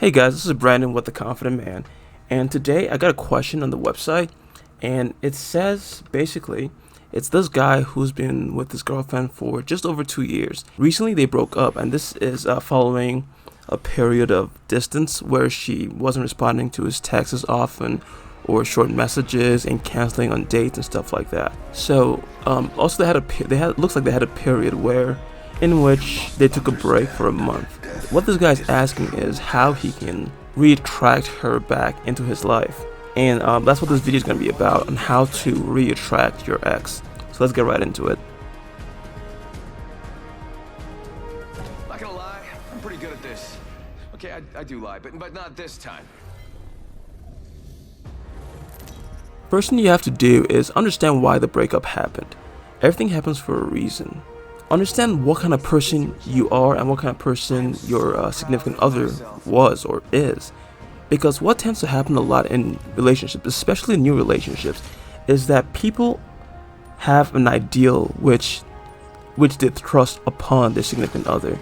Hey guys, this is Brandon with The Confident Man, and today I got a question on the website, and it says basically it's this guy who's been with his girlfriend for just over 2 years. Recently they broke up, and this is following a period of distance where she wasn't responding to his texts as often or short messages and canceling on dates and stuff like that. So also looks like they had a period in which they took a break for a month. What this guy's asking is how he can reattract her back into his life. And that's what this video is going to be about, on how to reattract your ex. So let's get right into it. Not gonna lie, I'm pretty good at this. Okay, I do lie, but not this time. First thing you have to do is understand why the breakup happened. Everything happens for a reason. Understand what kind of person you are and what kind of person your significant other was or is. Because what tends to happen a lot in relationships, especially new relationships, is that people have an ideal which they thrust upon their significant other.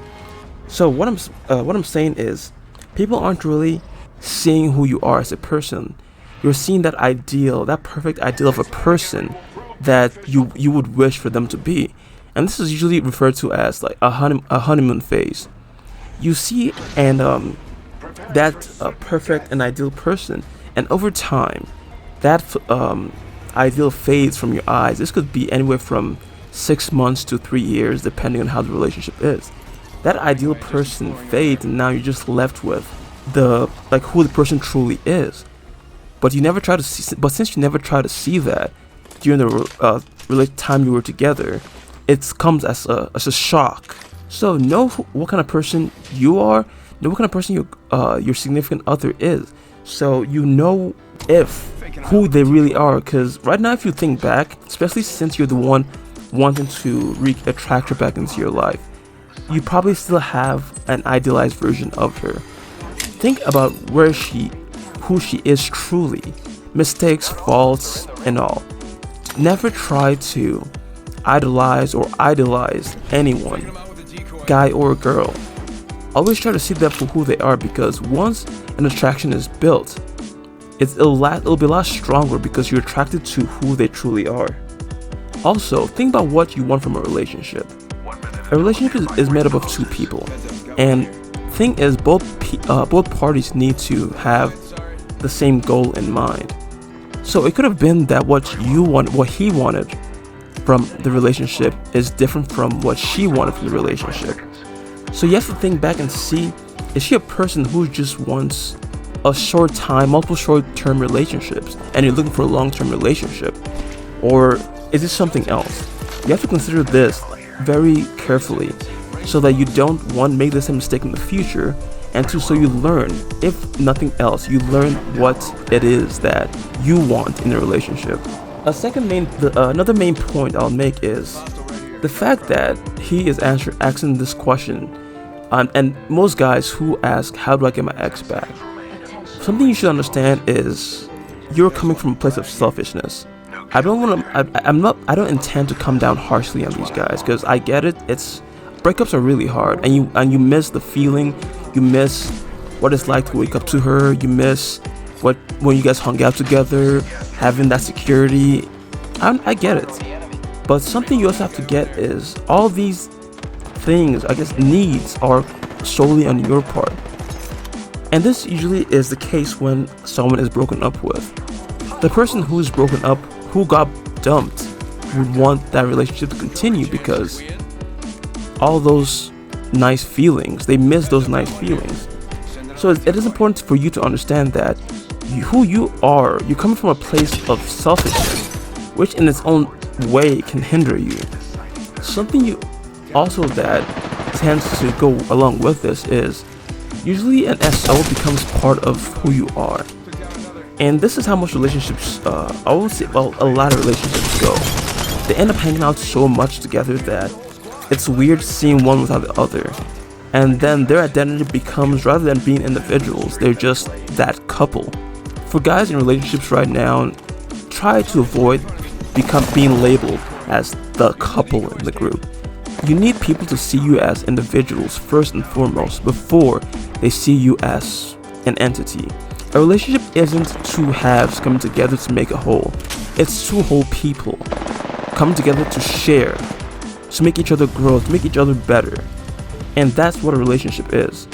So what I'm saying is, people aren't really seeing who you are as a person. You're seeing that ideal, that perfect ideal of a person that you would wish for them to be. And this is usually referred to as like a honeymoon phase. You see that perfect and ideal person, and over time, that ideal fades from your eyes. This could be anywhere from 6 months to 3 years, depending on how the relationship is. That ideal person fades, and now you're just left with who the person truly is. But you never try to see. But since you never try to see that during the time you were together, it comes as a shock. So know what kind of person you are. Know what kind of person your significant other is. So you know who they really are. Because right now, if you think back, especially since you're the one wanting to attract her back into your life, you probably still have an idealized version of her. Think about who she is truly, mistakes, faults, and all. Never try to idolize or idealize anyone, guy or girl. Always try to see them for who they are, because once an attraction is built, it'll be a lot stronger because you're attracted to who they truly are. Also, think about what you want from a relationship. A relationship is made up of two people, and thing is, both parties need to have the same goal in mind. So it could have been that what he wanted from the relationship is different from what she wanted from the relationship. So you have to think back and see, is she a person who just wants multiple short-term relationships, and you're looking for a long-term relationship? Or is this something else? You have to consider this very carefully so that you don't, one, make the same mistake in the future, and two, so you learn, if nothing else, you learn what it is that you want in a relationship. Another main point I'll make is the fact that he is asking this question, and most guys who ask, how do I get my ex back? Something you should understand is you're coming from a place of selfishness. I don't intend to come down harshly on these guys, because I get it. Breakups are really hard, and you miss the feeling, you miss what it's like to wake up to her, you miss when you guys hung out together, having that security. I get it, but something you also have to get is all these things, I guess, needs are solely on your part. And this usually is the case when someone is broken up with. The person who is broken up, who got dumped, would want that relationship to continue, because all those nice feelings, they miss those nice feelings. So it is important for you to understand that who you are, you're coming from a place of selfishness, which in its own way can hinder you. Something you also that tends to go along with this is usually an SO becomes part of who you are. And this is how most relationships, a lot of relationships go. They end up hanging out so much together that it's weird seeing one without the other. And then their identity becomes, rather than being individuals, they're just that couple. For guys in relationships right now, try to avoid being labeled as the couple in the group. You need people to see you as individuals first and foremost, before they see you as an entity. A relationship isn't two halves coming together to make a whole. It's two whole people coming together to share, to make each other grow, to make each other better. And that's what a relationship is.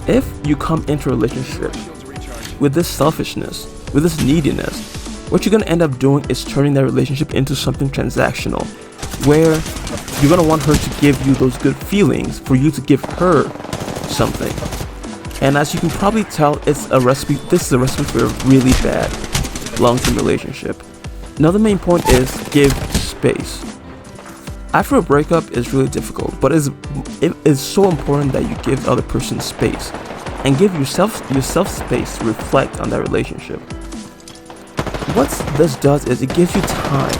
If you come into a relationship with this selfishness, with this neediness, what you're going to end up doing is turning that relationship into something transactional, where you're going to want her to give you those good feelings for you to give her something. And as you can probably tell, this is a recipe for a really bad long-term relationship. Another main point is give space. After a breakup is really difficult, but it is so important that you give the other person space and give yourself space to reflect on that relationship. What this does is it gives you time,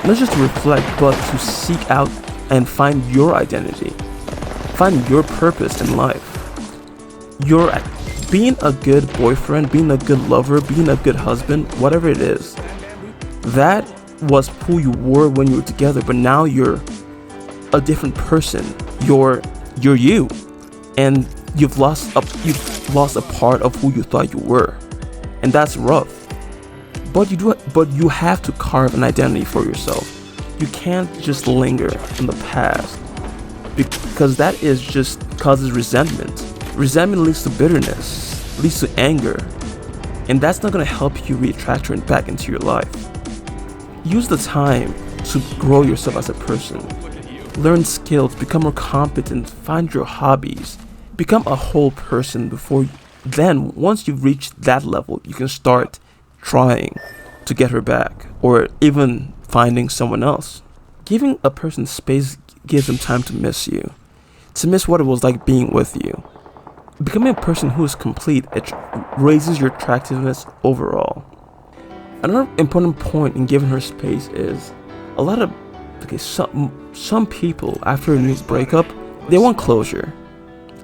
not just to reflect, but to seek out and find your identity, find your purpose in life. You're being a good boyfriend, being a good lover, being a good husband, whatever it is. That was who you were when you were together, but now you're a different person. You're you, and you've lost a part of who you thought you were, and that's rough. But you have to carve an identity for yourself. You can't just linger in the past, because that is just causes resentment. Resentment leads to bitterness, leads to anger, and that's not going to help you reattract her back into your life. Use the time to grow yourself as a person. Learn skills, become more competent, find your hobbies, become a whole person then once you've reached that level, you can start trying to get her back, or even finding someone else. Giving a person space gives them time to miss you, to miss what it was like being with you. Becoming a person who is complete, it raises your attractiveness overall. Another important point in giving her space is some people after a new breakup, they want closure.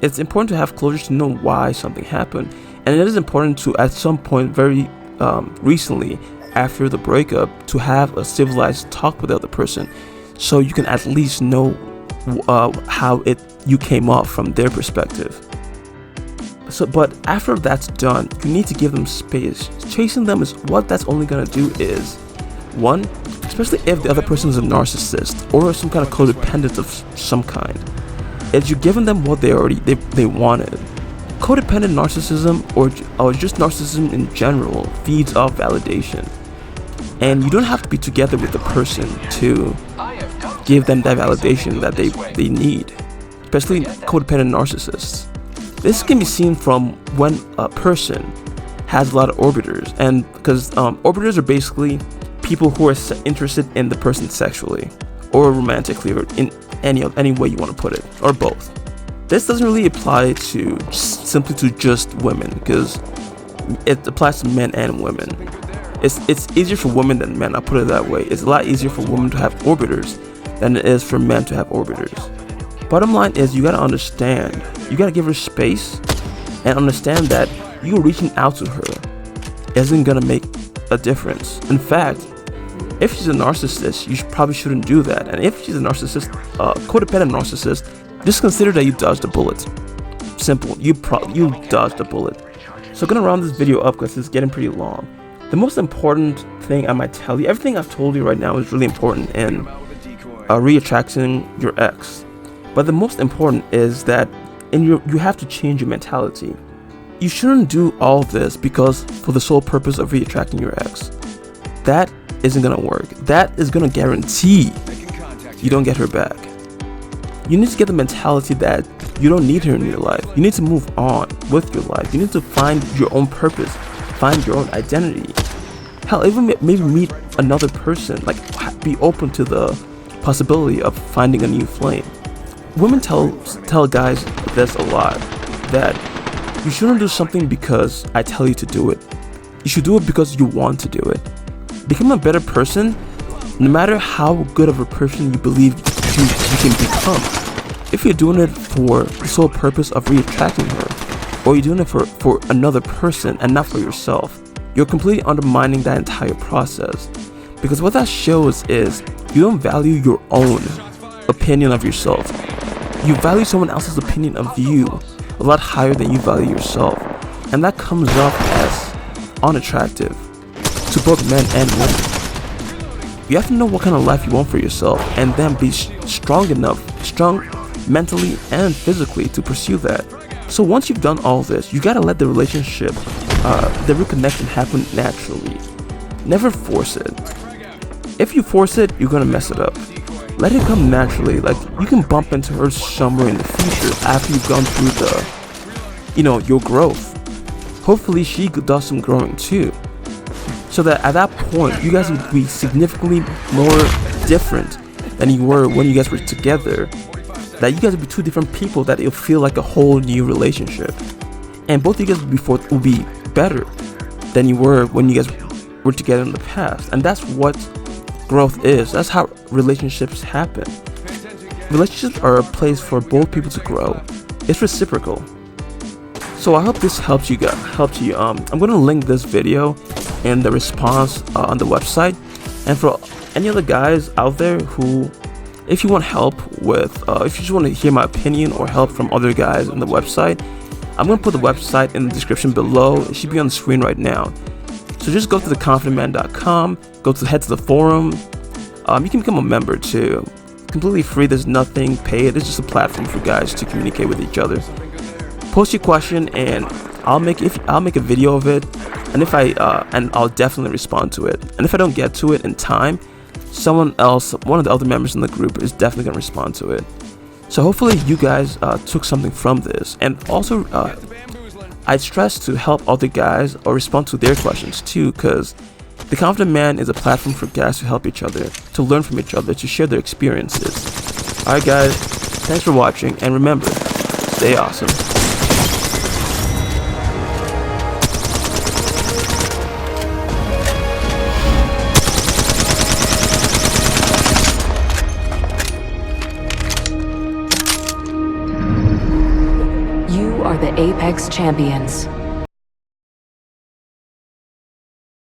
It's important to have closure, to know why something happened, and it is important to, at some point very recently after the breakup, to have a civilized talk with the other person, so you can at least know how you came off from their perspective. But after that's done, you need to give them space. Chasing them is what that's only gonna do is, one, especially if the other person is a narcissist or some kind of codependent of some kind, is you're giving them what they wanted. Codependent narcissism or just narcissism in general feeds off validation, and you don't have to be together with the person to give them that validation that they need, especially codependent narcissists. This can be seen from when a person has a lot of orbiters, and because orbiters are basically people who are interested in the person sexually or romantically, or in any way you want to put it, or both. This doesn't really apply simply to just women, because it applies to men and women. It's easier for women than men, I'll put it that way. It's a lot easier for women to have orbiters than it is for men to have orbiters. Bottom line is, you gotta understand, you gotta give her space and understand that you reaching out to her isn't gonna make a difference. In fact, if she's a narcissist, you probably shouldn't do that. And if she's a narcissist, codependent narcissist, just consider that you dodged a bullet. Simple, you dodged a bullet. So I'm gonna round this video up because it's getting pretty long. The most important thing I might tell you, everything I've told you right now is really important in reattracting your ex. But the most important is that you have to change your mentality. You shouldn't do all this because for the sole purpose of reattracting your ex. That isn't gonna work. That is gonna guarantee you don't get her back. You need to get the mentality that you don't need her in your life. You need to move on with your life. You need to find your own purpose, find your own identity. Hell, even maybe meet another person. Like, be open to the possibility of finding a new flame. Women tell guys this a lot, that you shouldn't do something because I tell you to do it. You should do it because you want to do it. Become a better person, no matter how good of a person you believe you can become. If you're doing it for the sole purpose of reattracting her, or you're doing it for another person and not for yourself, you're completely undermining that entire process. Because what that shows is you don't value your own opinion of yourself. You value someone else's opinion of you a lot higher than you value yourself. and that comes off as unattractive to both men and women. You have to know what kind of life you want for yourself, and then be strong mentally and physically to pursue that. So once you've done all this, you gotta let the relationship, the reconnection happen naturally. Never force it. If you force it, you're gonna mess it up. Let it come naturally. Like, you can bump into her somewhere in the future after you've gone through the, your growth. Hopefully she does some growing too. So that at that point, you guys would be significantly more different than you were when you guys were together. That you guys would be two different people, that it'll feel like a whole new relationship. And both of you guys will be better than you were when you guys were together in the past. And that's what growth is. That's how relationships happen. Relationships are a place for both people to grow. It's reciprocal. So I hope this helped you. I'm going to link this video in the response on the website. And for any other guys out there who, if you want help with, if you just want to hear my opinion or help from other guys on the website, I'm going to put the website in the description below. It should be on the screen right now. So just go to theconfidentman.com, head to the forum. You can become a member too. Completely free, there's nothing paid. It's just a platform for guys to communicate with each other. Post your question and I'll make a video of it, and I'll definitely respond to it. And if I don't get to it in time, someone else, one of the other members in the group, is definitely gonna respond to it. So hopefully you guys took something from this, and also I stress to help other guys or respond to their questions too, because The Confident Man is a platform for guys to help each other, to learn from each other, to share their experiences. Alright guys, thanks for watching, and remember, stay awesome. You are the Apex Champions.